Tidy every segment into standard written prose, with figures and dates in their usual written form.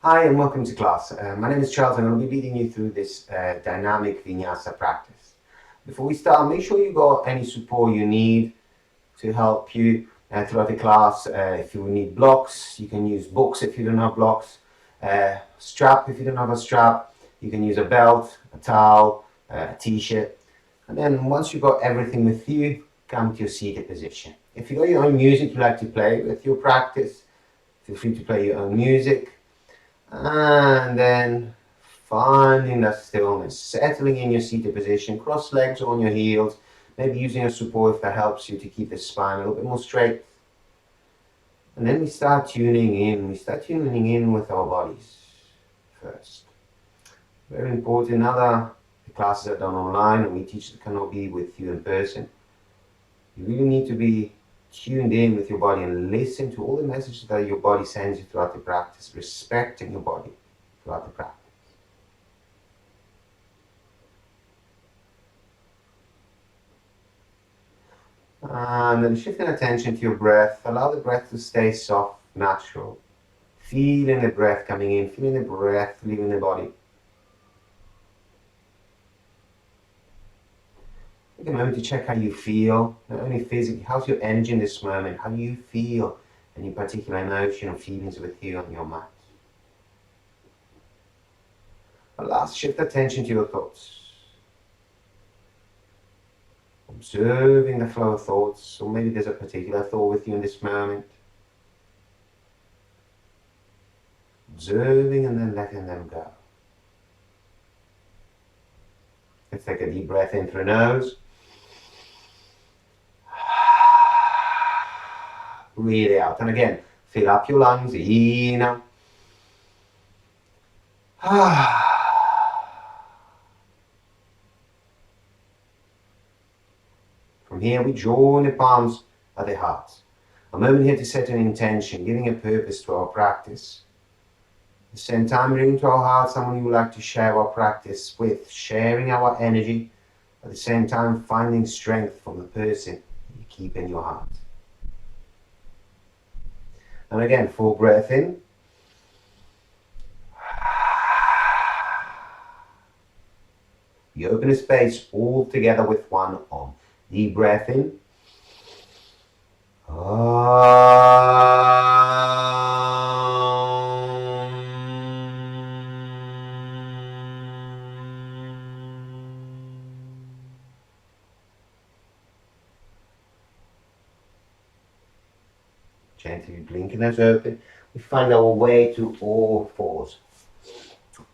Hi and welcome to class. My name is Charles and I'll be leading you through this dynamic Vinyasa practice. Before we start, make sure you got any support you need to help you throughout the class. If you need blocks, you can use books if you don't have blocks. Strap if you don't have a strap. You can use a belt, a towel, a t-shirt. And then once you've got everything with you, come to your seated position. If you've got your own music you like to play with your practice, feel free to play your own music. And then finding that stillness, settling in your seated position, cross legs on your heels, maybe using a support if that helps you to keep the spine a little bit more straight. And then we start tuning in. We start tuning in with our bodies first. Very important. Now the classes are done online and we teachers cannot be with you in person. You really need to be tuned in with your body and listen to all the messages that your body sends you throughout the practice, respecting your body throughout the practice. And then shifting attention to your breath, allow the breath to stay soft, natural. Feeling the breath coming in, feeling the breath leaving the body. Take a moment to check how you feel, not only physically, how's your energy in this moment, how do you feel any particular emotion or feelings with you on your mat. But last, shift attention to your thoughts. Observing the flow of thoughts, or maybe there's a particular thought with you in this moment. Observing and then letting them go. Let's take a deep breath in through the nose. Breathe out. And again, fill up your lungs. In. From here, we join the palms at the heart. A moment here to set an intention, giving a purpose to our practice. At the same time, bringing to our heart someone we would like to share our practice with, sharing our energy. At the same time, finding strength from the person you keep in your heart. And again, full breath in. You open a space all together with one arm. Deep breath in. Gently blinking us open. We find our way to all fours. So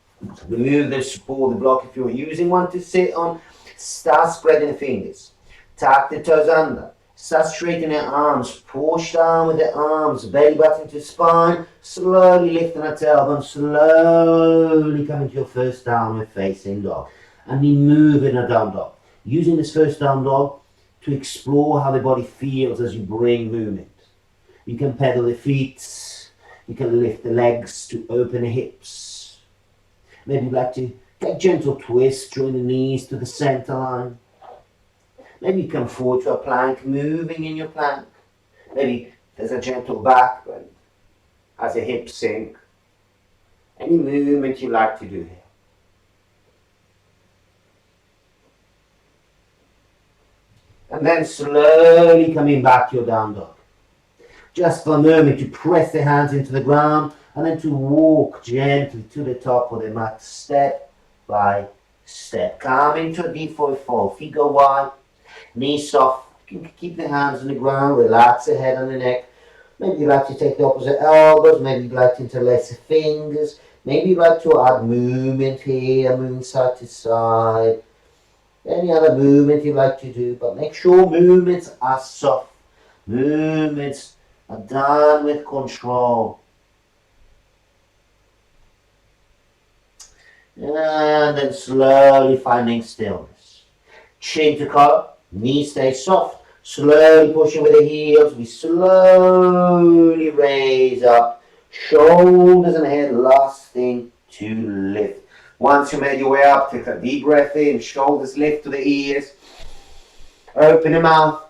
remove the support, the block if you're using one to sit on. Start spreading the fingers. Tuck the toes under. Start straightening the arms. Push down with the arms. Belly button to spine. Slowly lifting the tailbone. Slowly coming to your first downward facing dog. And then moving a down dog. Using this first down dog to explore how the body feels as you bring movement. You can pedal the feet. You can lift the legs to open the hips. Maybe you'd like to take a gentle twist, join the knees to the center line. Maybe you come forward to a plank, moving in your plank. Maybe there's a gentle back bend as the hips sink. Any movement you like to do here. And then slowly coming back to your down dog. Just for a moment to press the hands into the ground and then to walk gently to the top of the mat, step by step. Come into a deep forward fold. Feet go wide, knees soft. You can keep the hands on the ground, relax the head and the neck. Maybe you'd like to take the opposite elbows, maybe you'd like to interlace the fingers. Maybe you'd like to add movement here, moving side to side. Any other movement you'd like to do, but make sure movements are soft. Movements are done with control. And then slowly finding stillness. Chin to collar, knees stay soft. Slowly pushing with the heels. We slowly raise up. Shoulders and head, last thing to lift. Once you made your way up, take a deep breath in. Shoulders lift to the ears. Open the mouth.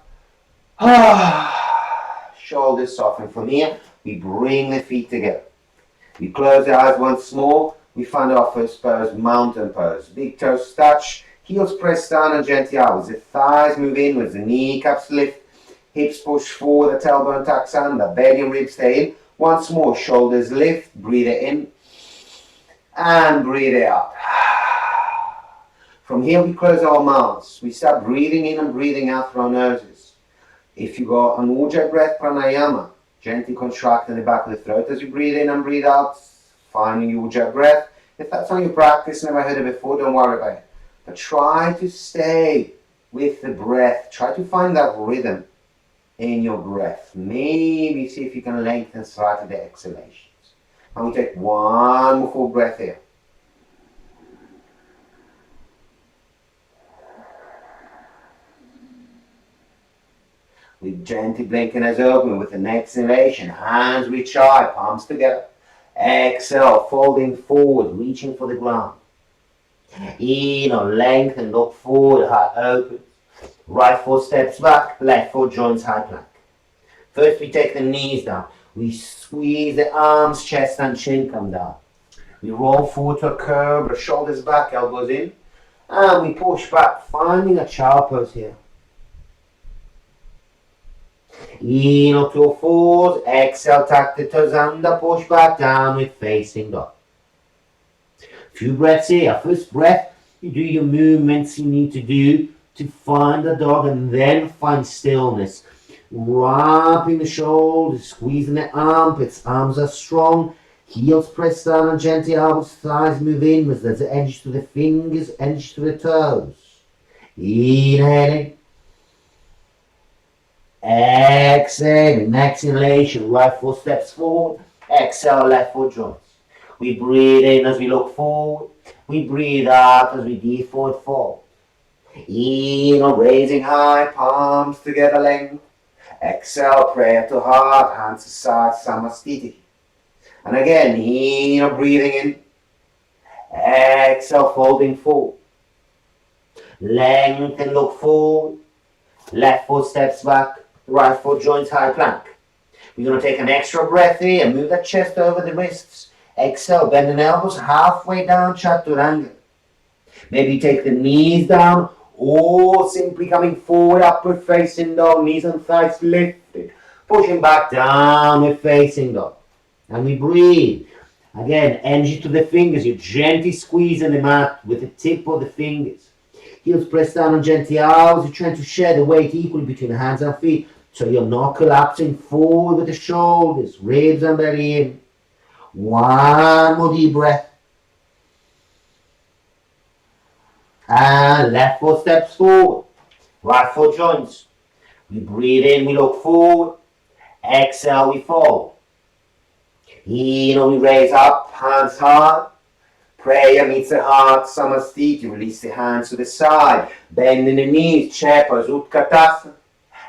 Shoulders soften. From here, we bring the feet together. We close the eyes once more. We find our first pose, mountain pose. Big toes touch, heels press down and gently outwards. The thighs move inwards, the kneecaps lift, hips push forward, the tailbone tucks under, belly and ribs stay in. Once more, shoulders lift, breathe it in and breathe it out. From here we close our mouths. We start breathing in and breathing out through our noses. If you go an ujjayi breath pranayama, gently contracting the back of the throat as you breathe in and breathe out, finding your ujjayi breath. If that's on your practice, never heard it before, don't worry about it. But try to stay with the breath. Try to find that rhythm in your breath. Maybe see if you can lengthen slightly the exhalations. And we take one more full breath here. We gently blinking as open with an exhalation. Hands reach high, palms together. Exhale, folding forward, reaching for the ground. Lengthen, look forward, heart open. Right foot steps back, left foot joins high plank. First we take the knees down. We squeeze the arms, chest and chin come down. We roll forward to a cobra, shoulders back, elbows in. And we push back, finding a child pose here. In up to a forward, exhale, tuck the toes under, push back, downward facing dog. Few breaths here. First breath, you do your movements you need to do to find the dog and then find stillness. Wrapping the shoulders, squeezing the armpits, arms are strong, heels press down and gently elbows, thighs move inwards, there's the edge to the fingers, edge to the toes. Inhaling. Exhaling, exhalation, right foot steps forward, exhale, left foot joins. We breathe in as we look forward, we breathe out as we deep forward fold. Raising high, palms together length. Exhale, prayer to heart, hands to side, samastiti. And again, breathing in. Exhale, folding forward. Lengthen, look forward. Left foot steps back. Right foot joins high plank. We're going to take an extra breath here. Move that chest over the wrists. Exhale, bend the elbows halfway down, chaturanga. Maybe take the knees down or simply coming forward, upward facing dog, knees and thighs lifted. Pushing back, downward facing dog. And we breathe. Again, energy to the fingers. You're gently squeezing the mat with the tip of the fingers. Heels press down and gently out. You're trying to share the weight equally between the hands and feet. So you're not collapsing forward with the shoulders, ribs and belly in. One more deep breath. And left foot steps forward. Right foot joins. We breathe in, we look forward. Exhale, we fold. We raise up, hands high. Prayer meets the heart, samastiti. Release the hands to the side. Bending the knees, chepas, utkatasana.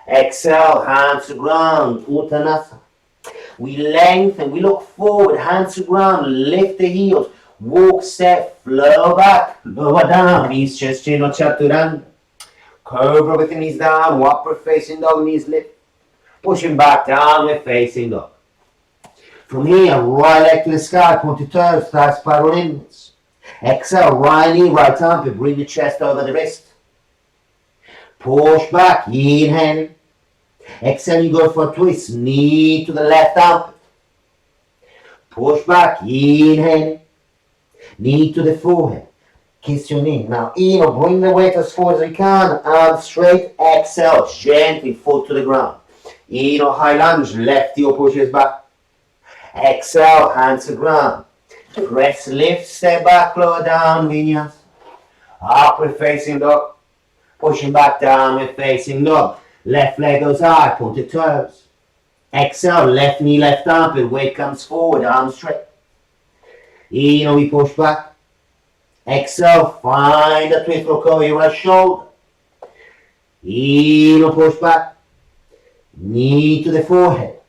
Exhale, hands to ground, uttanasana. We lengthen, we look forward, hands to ground, lift the heels. Walk, step, flow back, lower down, knees, chest, chin, or chaturanga. Cobra with the knees down, upward facing dog, knees lift. Pushing back, downward facing dog. From here, right leg to the sky, pointed toes, thighs spiral inwards. Exhale, right knee, right armpit, bring the chest over the wrist. Push back, inhaling. Exhale, you go for a twist, knee to the left armpit. Push back, inhaling. Knee to the forehead. Kiss your knee. Now, bring the weight as forward as you can. Arms straight. Exhale, gently, foot to the ground. High lunge, left heel pushes back. Exhale, hands to ground. Press, lift, step back, lower down, Vinyasa. Upward facing dog. Pushing back, downward facing dog. Left leg goes high, pointed toes. Exhale, left knee, left armpit. Weight comes forward, arms straight. We push back. Exhale, find a twist, look over your right shoulder. Push back. Knee to the forehead.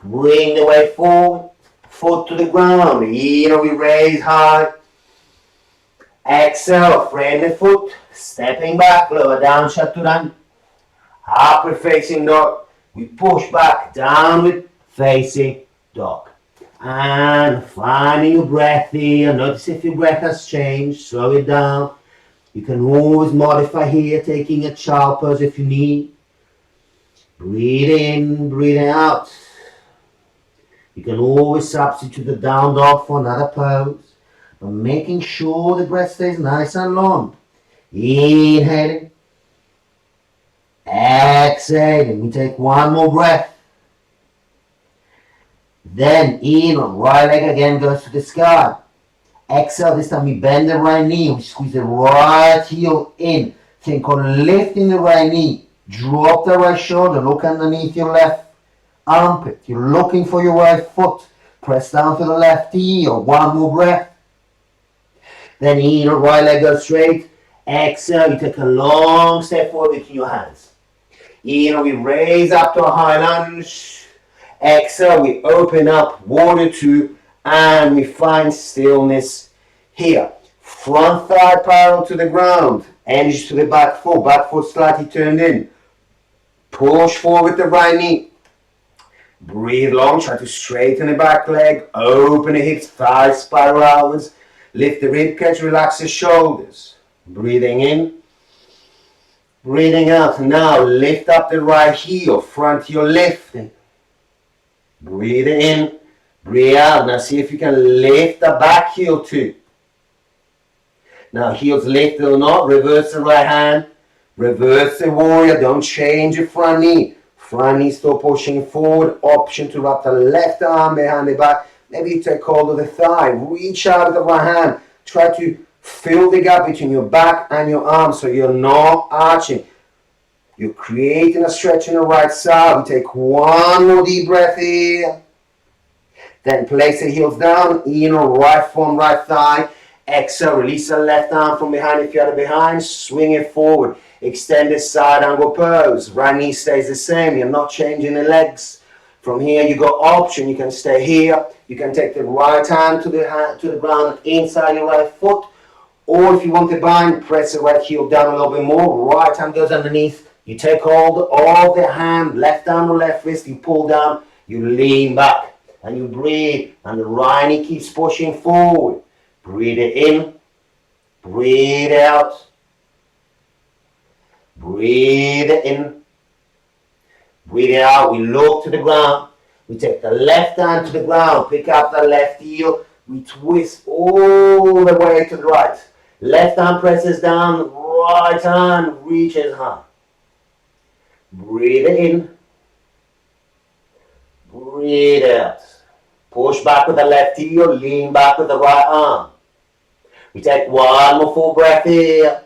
Bring the weight forward. Foot to the ground. We raise high. Exhale, frame the foot. Stepping back, lower down, chaturanga. Upward facing dog. We push back, downward facing dog. And finding your breath here. Notice if your breath has changed. Slow it down. You can always modify here, taking a child pose if you need. Breathe in, breathe out. You can always substitute the down dog for another pose, but making sure the breath stays nice and long. Inhaling, exhaling. We take one more breath. Then in on right leg again goes to the sky. Exhale, this time we bend the right knee. We squeeze the right heel in. Think on lifting the right knee. Drop the right shoulder. Look underneath your left armpit. You're looking for your right foot. Press down to the left heel. One more breath. Then in on right leg goes straight. Exhale, you take a long step forward with your hands. In, we raise up to a high lunge. Exhale, we open up, warrior two, and we find stillness here. Front thigh parallel to the ground, hinge to the back foot slightly turned in. Push forward with the right knee. Breathe long, try to straighten the back leg, open the hips, thighs spiral outwards. Lift the rib cage, relax the shoulders. Breathing in, breathing out. Now lift up the right heel, front heel lifting. Breathe in, breathe out. Now see if you can lift the back heel too. Now heels lifted or not, reverse the right hand, reverse the warrior, don't change your front knee. Front knee still pushing forward, option to wrap the left arm behind the back. Maybe you take hold of the thigh, reach out with the right hand, try to fill the gap between your back and your arm so you're not arching. You're creating a stretch in the right side. We take one more deep breath here. Then place the heels down, in right foot, right thigh. Exhale, release the left arm from behind if you're behind. Swing it forward. Extend the side angle pose. Right knee stays the same. You're not changing the legs. From here, you got option. You can stay here. You can take the right hand to the ground inside your right foot. Or if you want to bind, press the right heel down a little bit more. Right hand goes underneath. You take hold of the hand, left arm or left wrist. You pull down. You lean back. And you breathe. And the right knee keeps pushing forward. Breathe it in. Breathe out. Breathe it in. Breathe it out. We look to the ground. We take the left hand to the ground. Pick up the left heel. We twist all the way to the right. Left hand presses down. Right hand reaches high. Breathe it in. Breathe out. Push back with the left heel. Lean back with the right arm. We take one more full breath here.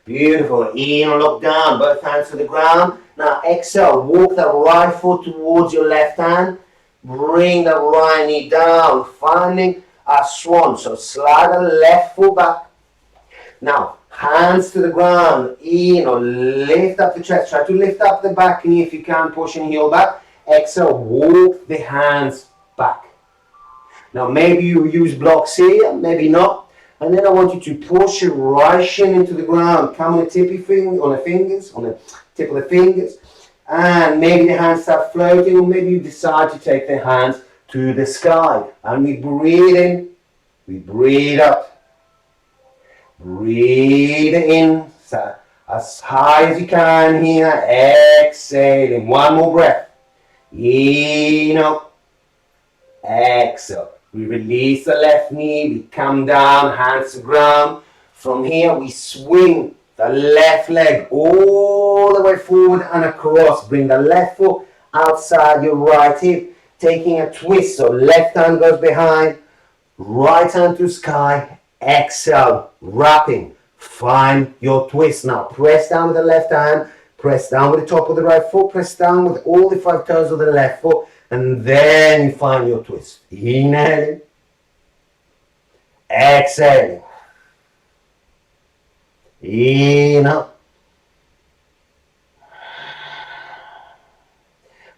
Beautiful. In, look down. Both hands to the ground. Now exhale. Walk the right foot towards your left hand. Bring the right knee down. Finding a swan. So slide the left foot back. Now hands to the ground. In, lift up the chest. Try to lift up the back knee if you can. Pushing heel back. Exhale. Walk the hands back. Now maybe you use blocks here, maybe not. And then I want you to push your right shin into the ground. Come on the tip of the fingers. And maybe the hands start floating, or maybe you decide to take the hands to the sky. And we breathe in, we breathe out. Breathe in, so as high as you can here. Exhaling, one more breath. In, out. Exhale. We release the left knee, we come down, hands to ground. From here, we swing the left leg all the way forward and across. Bring the left foot outside your right hip, taking a twist. So left hand goes behind, right hand to sky. Exhale, wrapping. Find your twist. Now press down with the left hand, press down with the top of the right foot, press down with all the 5 toes of the left foot. And then you find your twist. Inhaling. Exhaling. In, out.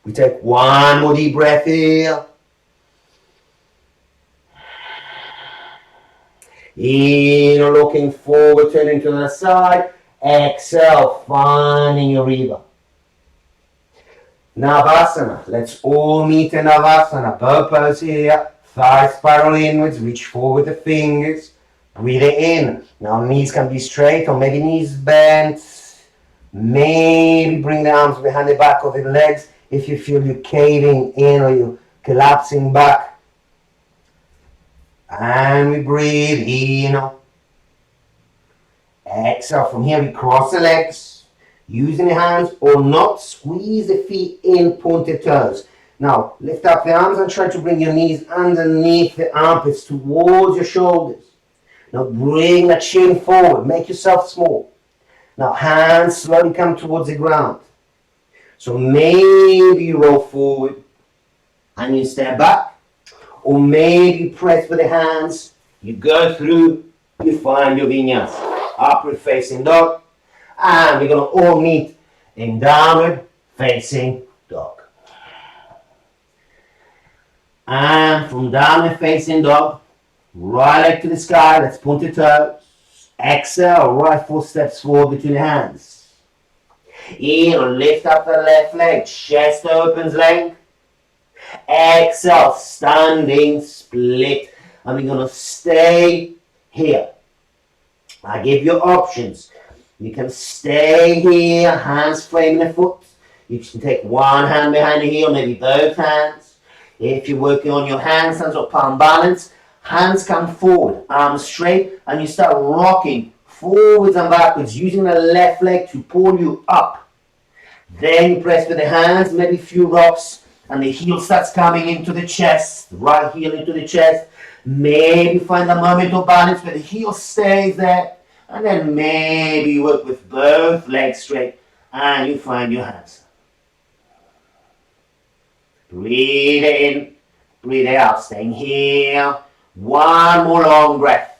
We take one more deep breath here. In, looking forward, turning to the side. Exhale, finding your rebound. Navasana. Let's all meet in Navasana. Both pose here. Thighs spiral inwards. Reach forward the fingers. Breathe it in. Now knees can be straight or maybe knees bent. Maybe bring the arms behind the back of the legs if you feel you're caving in or you're collapsing back. And we breathe in. Exhale. From here we cross the legs. Using the hands or not, squeeze the feet in, pointed toes. Now lift up the arms and try to bring your knees underneath the armpits towards your shoulders. Now bring the chin forward. Make yourself small. Now hands slowly come towards the ground. So maybe you roll forward and you step back. Or maybe you press with the hands. You go through, you find your vinyasa. Upward facing dog. And we're going to all meet in downward facing dog. And from downward facing dog, right leg to the sky, let's point the toes. Exhale, right foot steps forward between the hands. In, lift up the left leg, chest opens length. Exhale, standing split. And we're going to stay here. I give you options. You can stay here, hands framing the foot. You can take one hand behind the heel, maybe both hands. If you're working on your handstands or palm balance, hands come forward, arms straight, and you start rocking forwards and backwards, using the left leg to pull you up. Then you press with the hands, maybe a few rocks, and the heel starts coming into the chest, right heel into the chest. Maybe find a moment of balance where the heel stays there. And then maybe you work with both legs straight and you find your hands. Breathe in, breathe out, staying here. One more long breath.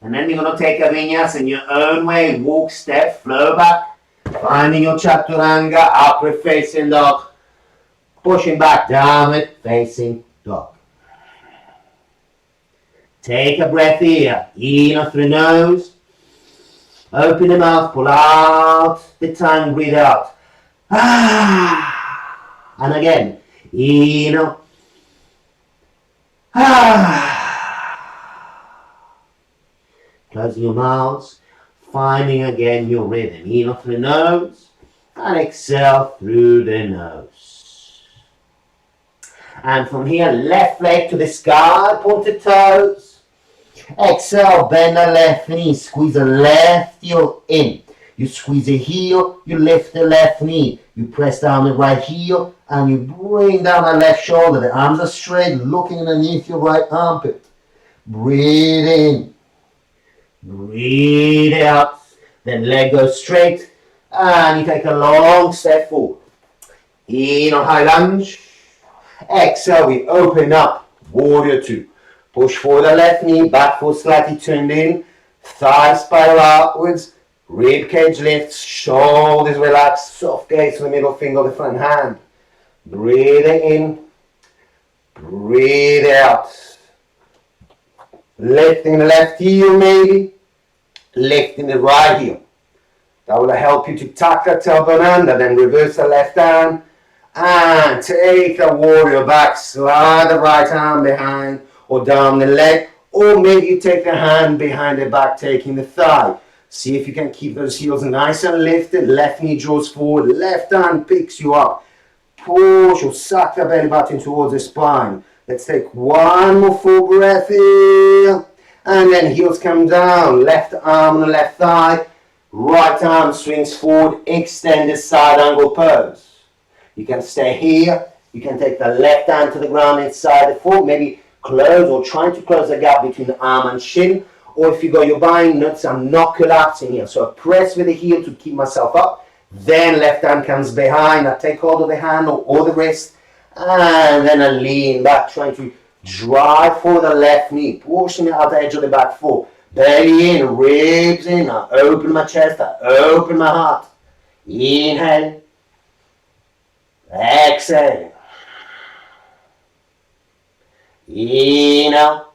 And then you're going to take a vinyasa in your own way. Walk, step, flow back. Finding your chaturanga, upward facing dog. Pushing back, downward facing dog. Take a breath here, in through the nose, open the mouth, pull out the tongue, breathe out. And again, in, closing your mouths, finding again your rhythm. In through the nose, and exhale through the nose. And from here, left leg to the sky, pointed toes. Exhale, bend the left knee, squeeze the left heel in. You squeeze the heel, you lift the left knee. You press down the right heel, and you bring down the left shoulder. The arms are straight, looking underneath your right armpit. Breathe in. Breathe out. Then leg goes straight, and you take a long step forward. In on high lunge. Exhale, we open up, warrior two. Push forward the left knee, back foot slightly turned in, thighs spiral outwards, rib cage lifts, shoulders relax, soft gaze to the middle finger of the front hand. Breathe in, breathe out. Lifting the left heel maybe, lifting the right heel. That will help you to tuck that tailbone under, then reverse the left arm, and take the warrior back, slide the right arm behind, or down the leg, or maybe you take the hand behind the back, taking the thigh. See if you can keep those heels nice and lifted. Left knee draws forward, left hand picks you up. Push or suck the belly button towards the spine. Let's take one more full breath here. And then heels come down, left arm on the left thigh, right arm swings forward, extend the side angle pose. You can stay here. You can take the left hand to the ground inside the foot, maybe close or trying to close the gap between the arm and shin, or if you got your bind nuts, I'm not collapsing here. So I press with the heel to keep myself up, then left hand comes behind, I take hold of the handle or the wrist, and then I lean back, trying to drive for the left knee, pushing the outer edge of the back foot, belly in, ribs in, I open my chest, I open my heart, inhale, exhale. In, out.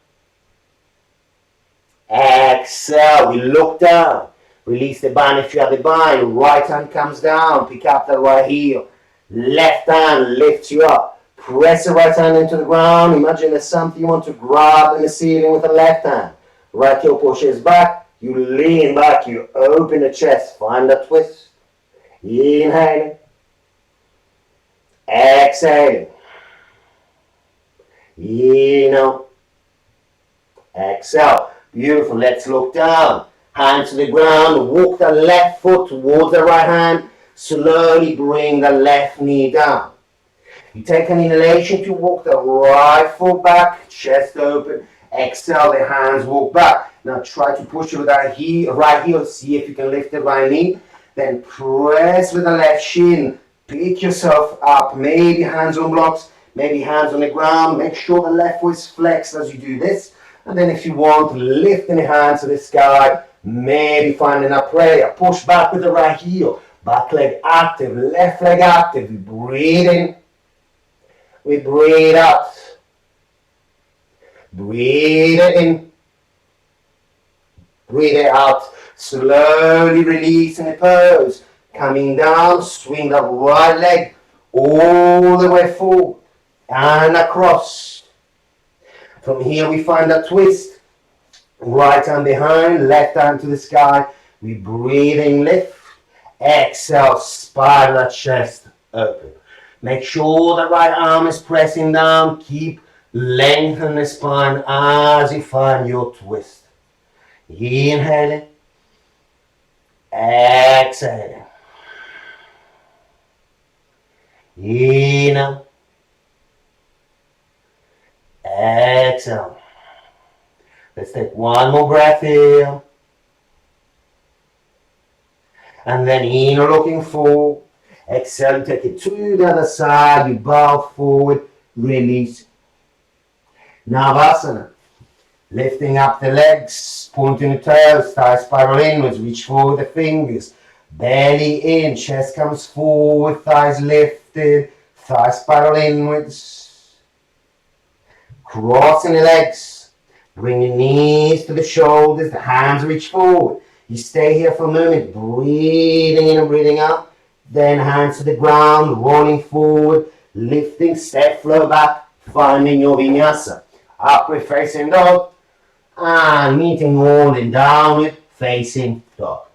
Exhale, we look down. Release the bind if you have the bind. Right hand comes down. Pick up the right heel. Left hand lifts you up. Press the right hand into the ground. Imagine there's something you want to grab in the ceiling with the left hand. Right heel pushes back. You lean back. You open the chest. Find a twist. Inhaling. Exhaling. In out. Exhale. Beautiful. Let's look down. Hand to the ground. Walk the left foot towards the right hand. Slowly bring the left knee down. You take an inhalation to walk the right foot back. Chest open. Exhale. The hands walk back. Now try to push with that right heel. See if you can lift the right knee. Then press with the left shin. Pick yourself up. Maybe hands on blocks. Maybe hands on the ground. Make sure the left foot is flexed as you do this. And then if you want, lifting the hands to the sky. Maybe finding a prayer. Push back with the right heel. Back leg active. Left leg active. We breathe in. We breathe out. Breathe it in. Breathe it out. Slowly releasing the pose. Coming down, swing the right leg all the way forward and across. From here we find a twist. Right hand behind, left hand to the sky. We breathe in, lift. Exhale, spiral chest open. Make sure the right arm is pressing down. Keep lengthening the spine as you find your twist. Inhaling. Exhaling. In. Exhale. Let's take one more breath here. And then in, looking forward. Exhale, take it to the other side. You bow forward, release. Navasana. Lifting up the legs, pointing the toes, thighs spiral inwards, reach forward the fingers. Belly in, chest comes forward, thighs lifted, thighs spiral inwards. Crossing the legs, bring your knees to the shoulders, the hands reach forward. You stay here for a moment, breathing in and breathing out. Then hands to the ground, rolling forward, lifting, step flow back, finding your vinyasa. Upward facing dog, and meeting all in downward facing dog.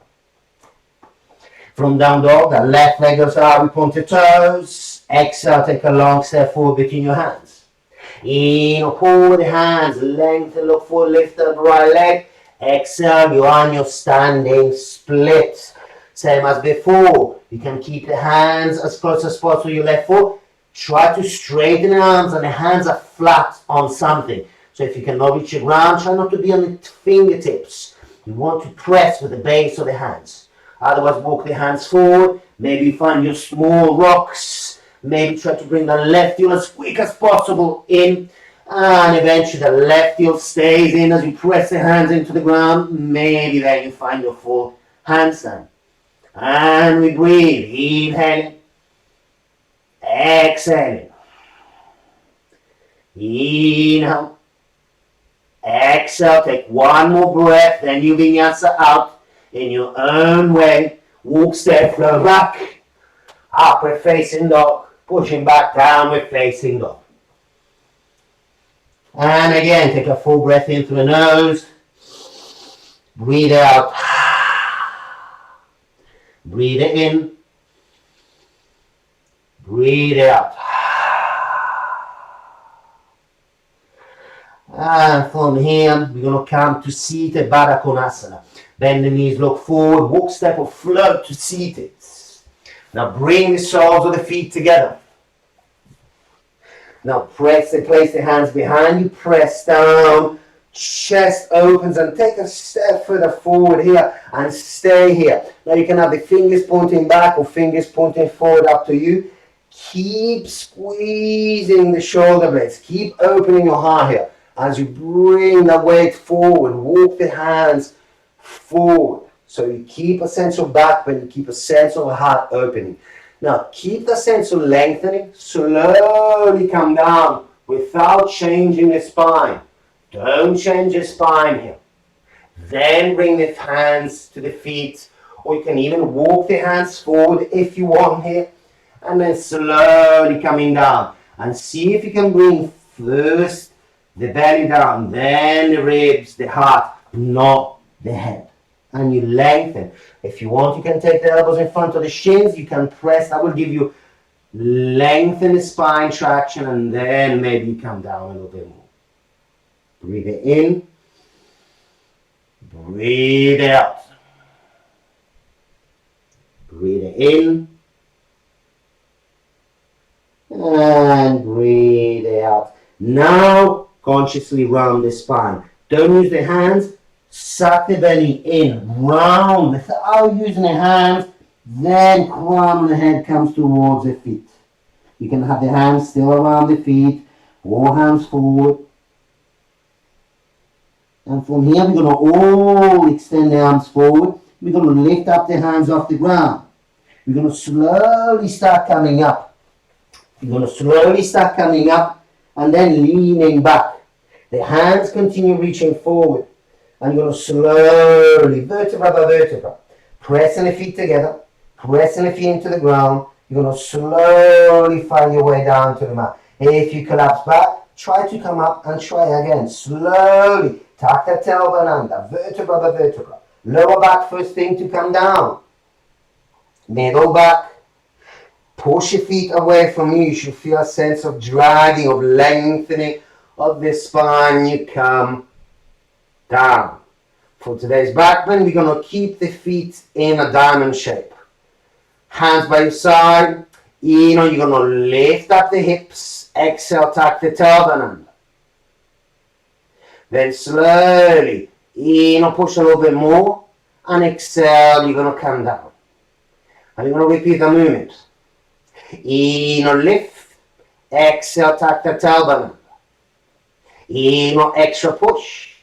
From down dog, the left leg goes out with pointed toes. Exhale, take a long step forward between your hands. In, pull the hands, lengthen, look forward, lift up right leg. Exhale, you're on your standing split. Same as before. You can keep the hands as close as possible to your left foot. Try to straighten the arms and the hands are flat on something. So if you cannot reach the ground, try not to be on the fingertips. You want to press with the base of the hands. Otherwise, walk the hands forward. Maybe find your small rocks. Maybe try to bring the left heel as quick as possible in. And eventually the left heel stays in as you press the hands into the ground. Maybe then you find your full handstand. And we breathe. Inhaling. Exhaling. Inhale. Exhale. Take one more breath. Then you vinyasa out in your own way. Walk, step, flow back. Upward facing dog. Pushing back, downward facing dog. And again, take a full breath in through the nose. Breathe out. Breathe it in. Breathe it out. And from here, we're going to come to seated Baddha Konasana. Bend the knees, look forward, walk, step, or float to seated. Now bring the soles of the feet together. Now place the hands behind you, press down, chest opens, and take a step further forward here and stay here. Now you can have the fingers pointing back or fingers pointing forward, up to you. Keep squeezing the shoulder blades, keep opening your heart here. As you bring the weight forward, walk the hands forward. So you keep a sense of back bend, you keep a sense of heart opening. Now keep the sense of lengthening, slowly come down without changing the spine. Don't change the spine here. Then bring the hands to the feet, or you can even walk the hands forward if you want here. and then slowly coming down. And see if you can bring first the belly down, then the ribs, the heart, not the head. And you lengthen. If you want, you can take the elbows in front of the shins. You can press. That will give you lengthen the spine traction, and then maybe you come down a little bit more. Breathe it in. Breathe it out. Breathe it in. And breathe it out. Now, consciously round the spine. Don't use the hands. Suck the belly in. Round without using the hands. Then crown of the head comes towards the feet. You can have the hands still around the feet. All hands forward. And from here, we're going to all extend the arms forward. We're going to lift up the hands off the ground. We're going to slowly start coming up. We're going to slowly start coming up and then leaning back. The hands continue reaching forward. And you're going to slowly, vertebra by vertebra, pressing the feet together, pressing the feet into the ground. You're going to slowly find your way down to the mat. If you collapse back, try to come up and try again. Slowly, tuck the tailbone under, vertebra by vertebra. Lower back first thing to come down. Middle back. Push your feet away from you. You should feel a sense of dragging, of lengthening of the spine. You come down. For today's back bend, we're going to keep the feet in a diamond shape. Hands by your side. You're going to lift up the hips. Exhale, tuck the tailbone under. Then slowly, push a little bit more. And exhale, you're going to come down. And you're going to repeat the movement. Lift. Exhale, tuck the tailbone under. Extra push.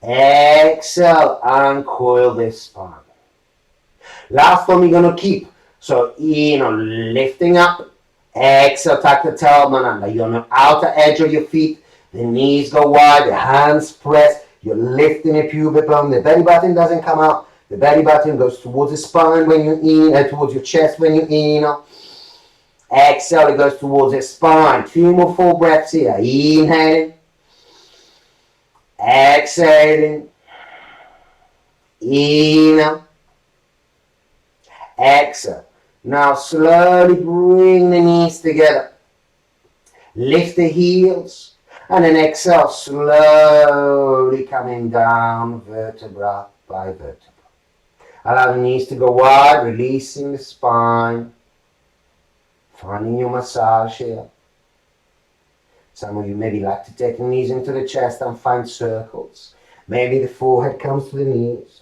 Exhale, uncoil the spine. Last one we're going to keep. So, lifting up. Exhale, tuck the tailbone under. You're on the outer edge of your feet. The knees go wide. The hands press. You're lifting the pubic bone. The belly button doesn't come out. The belly button goes towards the spine when you inhale, towards your chest when you inhale. Exhale, it goes towards the spine. 2 more full breaths here. Inhaling. Exhaling. Inhale. Exhale. Now slowly bring the knees together. Lift the heels. And then exhale, slowly coming down vertebra by vertebra. Allow the knees to go wide, releasing the spine. Finding your massage here. Some of you maybe like to take the knees into the chest and find circles. Maybe the forehead comes to the knees.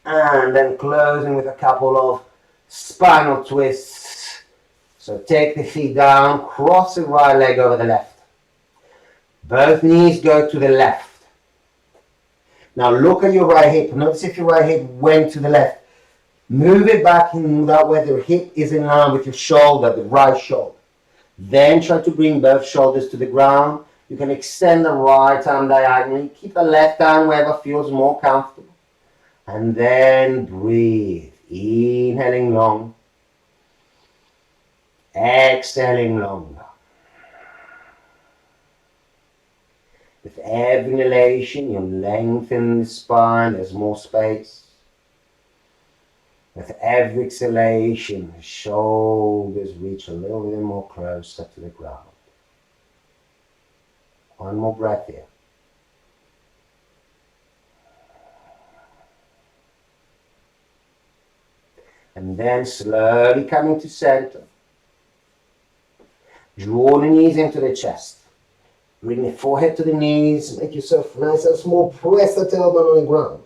And then closing with a couple of spinal twists. So take the feet down, cross the right leg over the left. Both knees go to the left. Now look at your right hip. Notice if your right hip went to the left. Move it back in that way the hip is in line with your shoulder, the right shoulder. Then try to bring both shoulders to the ground. You can extend the right arm diagonally. Keep the left arm wherever feels more comfortable. And then breathe. Inhaling long. Exhaling longer. With every inhalation, you lengthen the spine. There's more space. With every exhalation, the shoulders reach a little bit more closer to the ground. One more breath here. And then slowly coming to center. Draw the knees into the chest. Bring the forehead to the knees. Make yourself nice and small. Press the tailbone on the ground.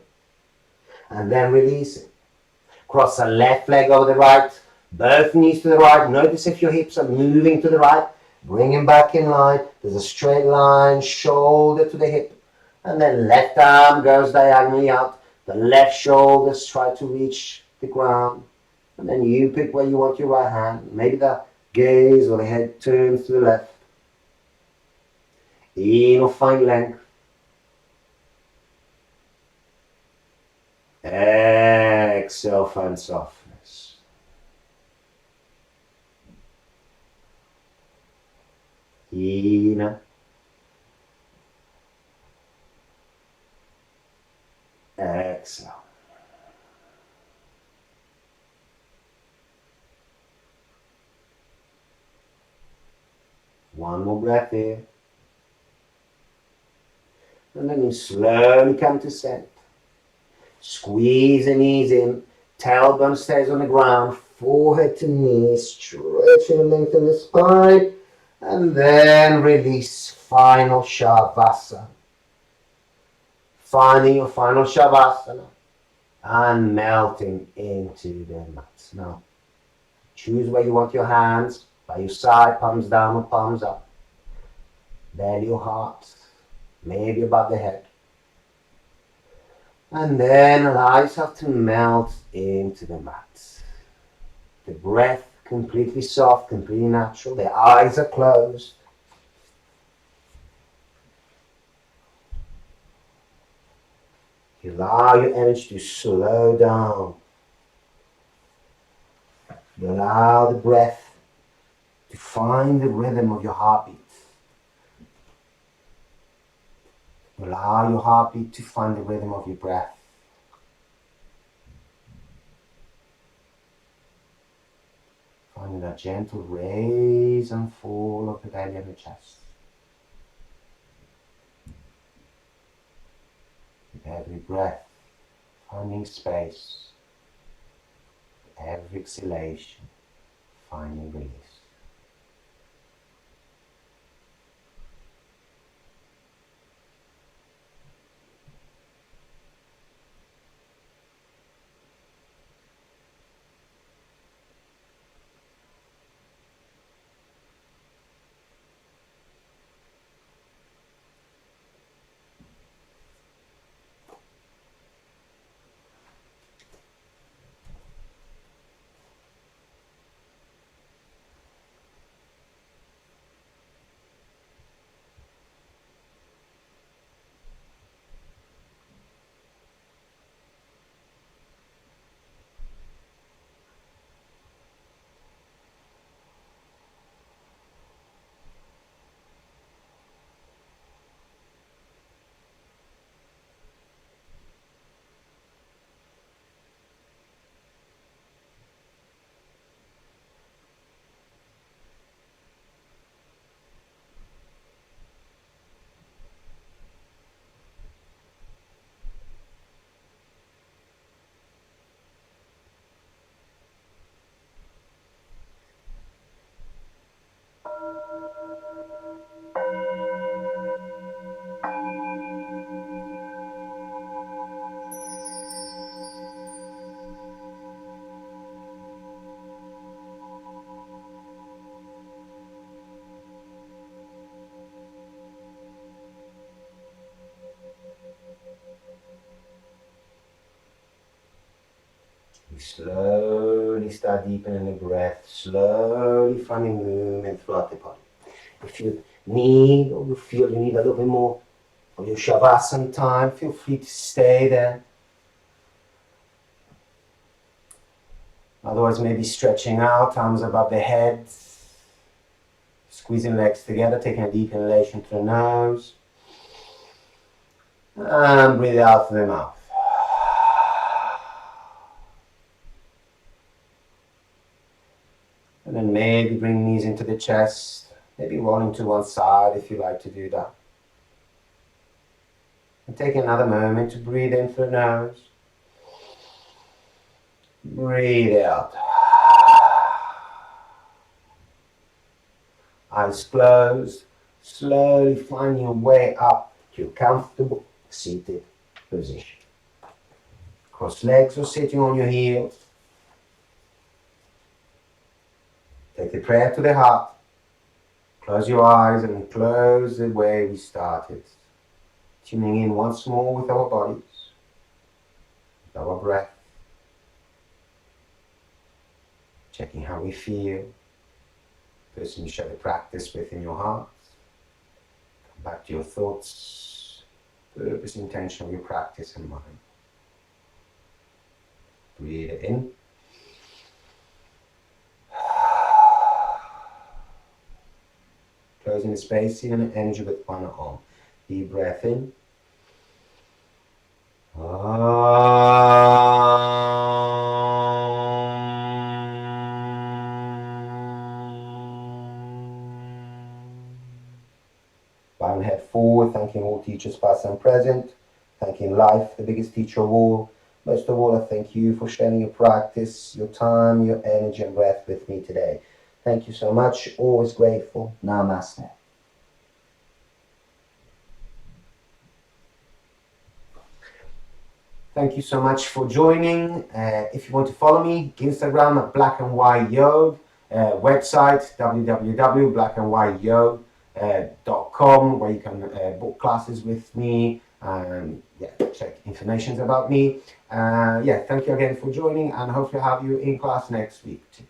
And then release it. Cross the left leg over the right. Both knees to the right. Notice if your hips are moving to the right. Bring them back in line. There's a straight line. Shoulder to the hip. And then left arm goes diagonally out. The left shoulders try to reach the ground. And then you pick where you want your right hand. Maybe the gaze or the head turns to the left. Find length. exhale, find softness. In. Exhale. One more breath here. And then you slowly come to center. Squeeze the knees in. Tailbone stays on the ground. Forehead to knees. Stretching and lengthen the spine. And then release. Final Shavasana. Finding your final Shavasana. And melting into the mat. Now, choose where you want your hands. By your side, palms down or palms up. Belly or heart. Maybe above the head. And then allow yourself to melt into the mat. The breath completely soft, completely natural. The eyes are closed. You allow your energy to slow down. You allow the breath to find the rhythm of your heartbeat. You allow your heartbeat to find the rhythm of your breath. Finding that gentle raise and fall of the belly and the chest. With every breath, finding space. With every exhalation, finding release. You slowly start deepening the breath, slowly finding movement throughout the body. If you need or you feel you need a little bit more of your Shavasana time, feel free to stay there. Otherwise, maybe stretching out, arms above the head, squeezing legs together, taking a deep inhalation through the nose, and breathe out through the mouth. And then maybe bring knees into the chest, maybe rolling to one side if you like to do that. And take another moment to breathe in through the nose. Breathe out. Eyes closed, slowly finding your way up to your comfortable seated position. Cross legs or sitting on your heels. Take the prayer to the heart. Close your eyes and close the way we started. Tuning in once more with our bodies, with our breath. Checking how we feel. Person you share the practice with in your heart. Come back to your thoughts, purpose, intention of your practice in mind. Breathe it in. Closing the space, sealing the energy with one arm. Deep breath in. Bow head forward, thanking all teachers past and present, thanking life, the biggest teacher of all. Most of all, I thank you for sharing your practice, your time, your energy and breath with me today. Thank you so much. Always grateful. Namaste. Thank you so much for joining. If you want to follow me, Instagram at BlackAndWhitYog, website www.blackandwhiteyog.com, where you can book classes with me and check information about me. Thank you again for joining, and hopefully have you in class next week too.